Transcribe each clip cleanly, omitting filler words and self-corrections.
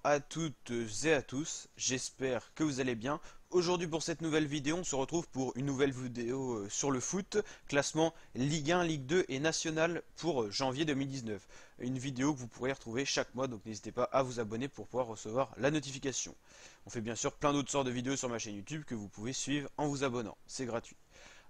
à toutes et à tous, j'espère que vous allez bien. Aujourd'hui pour cette nouvelle vidéo, on se retrouve pour une nouvelle vidéo sur le foot, classement Ligue 1, Ligue 2 et National pour janvier 2019. Une vidéo que vous pourrez retrouver chaque mois, donc n'hésitez pas à vous abonner pour pouvoir recevoir la notification. On fait bien sûr plein d'autres sortes de vidéos sur ma chaîne YouTube que vous pouvez suivre en vous abonnant, c'est gratuit.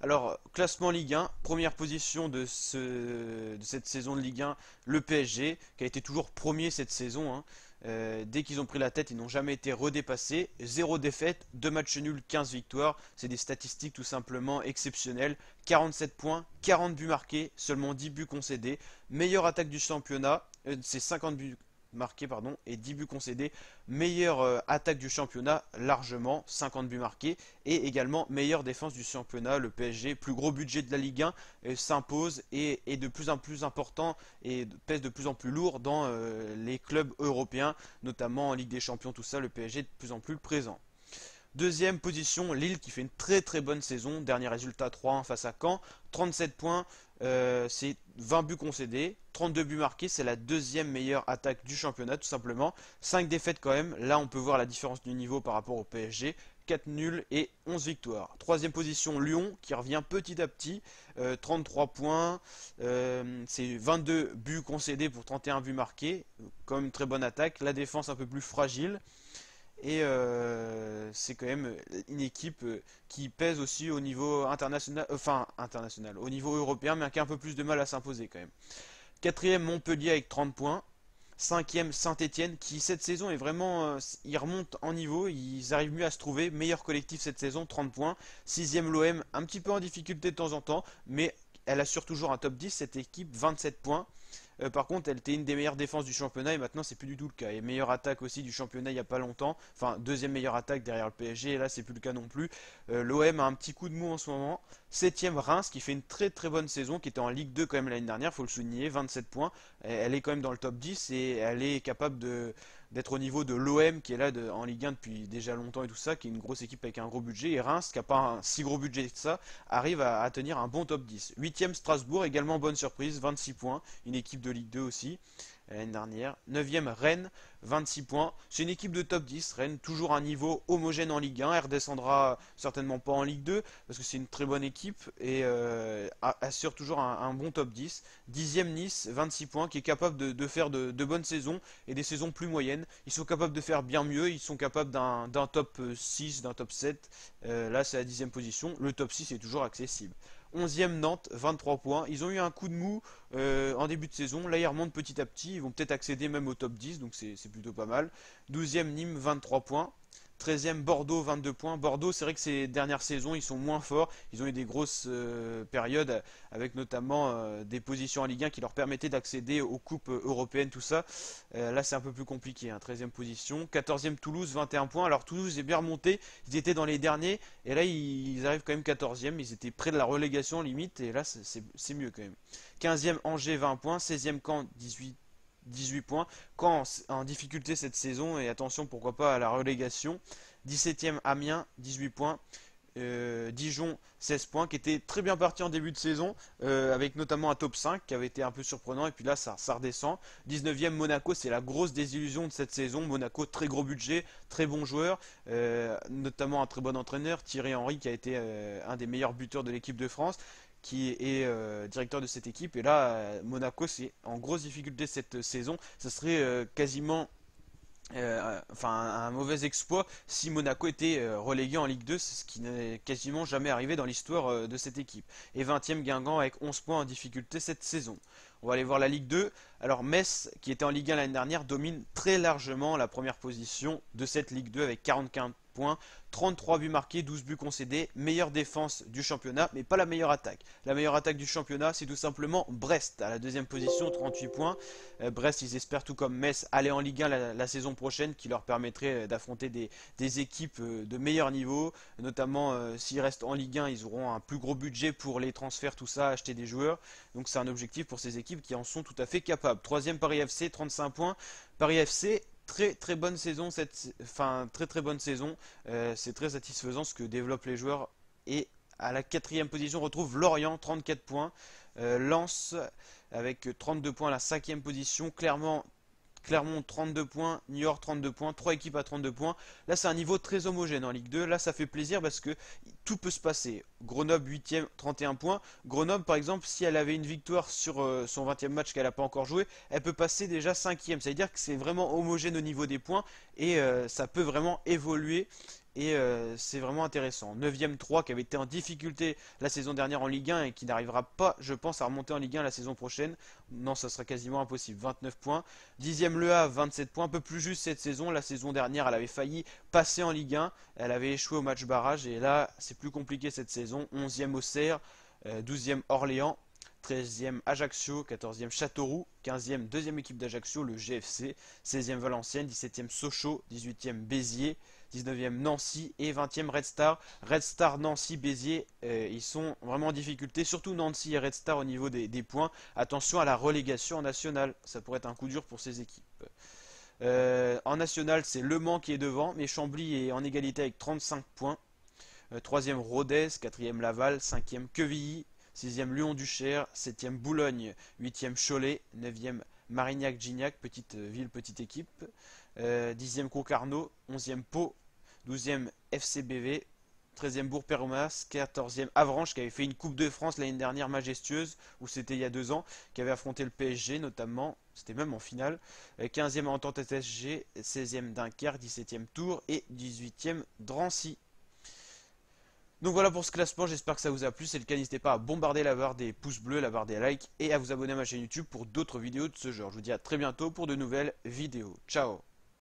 Alors, classement Ligue 1, première position de cette saison de Ligue 1, le PSG, qui a été toujours premier cette saison, hein. Dès qu'ils ont pris la tête, ils n'ont jamais été redépassés. 0 défaite, 2 matchs nuls, 15 victoires. C'est des statistiques tout simplement exceptionnelles. 47 points, 40 buts marqués, seulement 10 buts concédés. Meilleure attaque du championnat, c'est 50 buts marqués et 10 buts concédés. Meilleure attaque du championnat, largement, 50 buts marqués. Et également meilleure défense du championnat. Le PSG, plus gros budget de la Ligue 1, s'impose et est de plus en plus important et pèse de plus en plus lourd dans les clubs européens, notamment en Ligue des Champions, tout ça. Le PSG est de plus en plus présent. Deuxième position, Lille qui fait une très très bonne saison. Dernier résultat 3-1 face à Caen. 37 points, c'est 20 buts concédés, 32 buts marqués. C'est la deuxième meilleure attaque du championnat tout simplement. 5 défaites quand même. Là on peut voir la différence du niveau par rapport au PSG. 4 nuls et 11 victoires. Troisième position, Lyon qui revient petit à petit. 33 points. C'est 22 buts concédés pour 31 buts marqués. Comme une très bonne attaque. La défense un peu plus fragile. Et c'est quand même une équipe qui pèse aussi au niveau international, au niveau européen, mais qui a un peu plus de mal à s'imposer quand même. Quatrième, Montpellier avec 30 points. Cinquième, Saint-Étienne, qui cette saison est vraiment, ils remontent en niveau, ils arrivent mieux à se trouver. Meilleur collectif cette saison, 30 points. Sixième, l'OM, un petit peu en difficulté de temps en temps, mais elle assure toujours un top 10, cette équipe, 27 points. Par contre, elle était une des meilleures défenses du championnat et maintenant c'est plus du tout le cas. Et meilleure attaque aussi du championnat il n'y a pas longtemps. Enfin, deuxième meilleure attaque derrière le PSG et là c'est plus le cas non plus. L'OM a un petit coup de mou en ce moment. Septième Reims qui fait une très très bonne saison, qui était en Ligue 2 quand même l'année dernière, faut le souligner, 27 points. Elle est quand même dans le top 10 et elle est capable d'être au niveau de l'OM qui est là en Ligue 1 depuis déjà longtemps et tout ça, qui est une grosse équipe avec un gros budget. Et Reims, qui n'a pas un si gros budget que ça, arrive à tenir un bon top 10. Huitième Strasbourg, également bonne surprise, 26 points, une équipe de Ligue 2 aussi l'année dernière. Neuvième Rennes, 26 points. C'est une équipe de top 10. Rennes, toujours un niveau homogène en Ligue 1. Elle redescendra certainement pas en Ligue 2 parce que c'est une très bonne équipe et assure toujours un bon top 10. Dixième Nice, 26 points, qui est capable de faire de bonnes saisons et des saisons plus moyennes. Ils sont capables de faire bien mieux. Ils sont capables d'un top 6, d'un top 7. Là, c'est la dixième position. Le top 6 est toujours accessible. 11e Nantes, 23 points. Ils ont eu un coup de mou en début de saison. Là, ils remontent petit à petit. Ils vont peut-être accéder même au top 10, donc c'est plutôt pas mal. 12e Nîmes, 23 points. 13e Bordeaux, 22 points. Bordeaux, c'est vrai que ces dernières saisons, ils sont moins forts. Ils ont eu des grosses périodes avec notamment des positions en Ligue 1 qui leur permettaient d'accéder aux coupes européennes, tout ça. Là, c'est un peu plus compliqué, hein. 13e position. 14e Toulouse, 21 points. Alors, Toulouse est bien remonté. Ils étaient dans les derniers. Et là, ils arrivent quand même 14e. Ils étaient près de la relégation limite. Et là, c'est mieux quand même. 15e Angers, 20 points. 16e Caen, 18 points. Caen en difficulté cette saison et attention pourquoi pas à la relégation. 17e Amiens, 18 points. Dijon 16 points, qui était très bien parti en début de saison avec notamment un top 5 qui avait été un peu surprenant et puis là ça redescend. 19e Monaco, c'est la grosse désillusion de cette saison. Monaco, très gros budget, très bon joueur, notamment un très bon entraîneur, Thierry Henry, qui a été un des meilleurs buteurs de l'équipe de France, qui est directeur de cette équipe. Et là, Monaco, c'est en grosse difficulté cette saison. Ça serait quasiment un mauvais exploit si Monaco était relégué en Ligue 2, c'est ce qui n'est quasiment jamais arrivé dans l'histoire de cette équipe. Et 20e Guingamp avec 11 points en difficulté cette saison. On va aller voir la Ligue 2. Alors Metz, qui était en Ligue 1 l'année dernière, domine très largement la première position de cette Ligue 2 avec 45 points, 33 buts marqués, 12 buts concédés, meilleure défense du championnat, mais pas la meilleure attaque. La meilleure attaque du championnat, c'est tout simplement Brest, à la deuxième position, 38 points. Brest, ils espèrent tout comme Metz aller en Ligue 1 la saison prochaine, qui leur permettrait d'affronter des équipes de meilleur niveau, notamment s'ils restent en Ligue 1, ils auront un plus gros budget pour les transferts, tout ça, acheter des joueurs. Donc c'est un objectif pour ces équipes qui en sont tout à fait capables. Troisième Paris FC, 35 points. Paris FC, très très bonne saison, très très bonne saison. C'est très satisfaisant ce que développent les joueurs. Et à la quatrième position, on retrouve Lorient, 34 points. Lens avec 32 points à la cinquième position. Clairement Clermont 32 points, Niort 32 points, 3 équipes à 32 points. Là c'est un niveau très homogène en Ligue 2, là ça fait plaisir parce que tout peut se passer. Grenoble 8ème, 31 points. Grenoble par exemple, si elle avait une victoire sur son 20e match qu'elle n'a pas encore joué, elle peut passer déjà 5ème. Ça veut dire que c'est vraiment homogène au niveau des points et ça peut vraiment évoluer. Et c'est vraiment intéressant. 9ème 3 qui avait été en difficulté la saison dernière en Ligue 1 et qui n'arrivera pas, je pense, à remonter en Ligue 1 la saison prochaine. Non, ça sera quasiment impossible. 29 points. 10ème Le Havre, 27 points. Un peu plus juste cette saison. La saison dernière, elle avait failli passer en Ligue 1. Elle avait échoué au match barrage. Et là, c'est plus compliqué cette saison. 11ème Auxerre. 12ème Orléans. 13ème Ajaccio, 14ème Châteauroux, 15ème deuxième équipe d'Ajaccio, le GFC, 16ème Valenciennes, 17ème Sochaux, 18ème Béziers, 19ème Nancy et 20ème Red Star. Red Star, Nancy, Béziers, ils sont vraiment en difficulté, surtout Nancy et Red Star au niveau des points. Attention à la relégation en national, ça pourrait être un coup dur pour ces équipes. En national, c'est Le Mans qui est devant, mais Chambly est en égalité avec 35 points. 3ème Rodez, 4ème Laval, 5ème Quevilly, 6ème Lyon-Duchère, 7ème Boulogne, 8ème Cholet, 9ème Marignac-Gignac, petite ville, petite équipe, 10ème Concarneau, 11ème Pau, 12ème FCBV, 13ème Bourg-Péromas, 14ème Avranches qui avait fait une Coupe de France l'année dernière majestueuse, ou c'était il y a 2 ans, qui avait affronté le PSG notamment, c'était même en finale, 15ème Entente SSG, 16ème Dunkerque, 17ème Tours et 18ème Drancy. Donc voilà pour ce classement, j'espère que ça vous a plu. Si c'est le cas, n'hésitez pas à bombarder la barre des pouces bleus, la barre des likes et à vous abonner à ma chaîne YouTube pour d'autres vidéos de ce genre. Je vous dis à très bientôt pour de nouvelles vidéos. Ciao!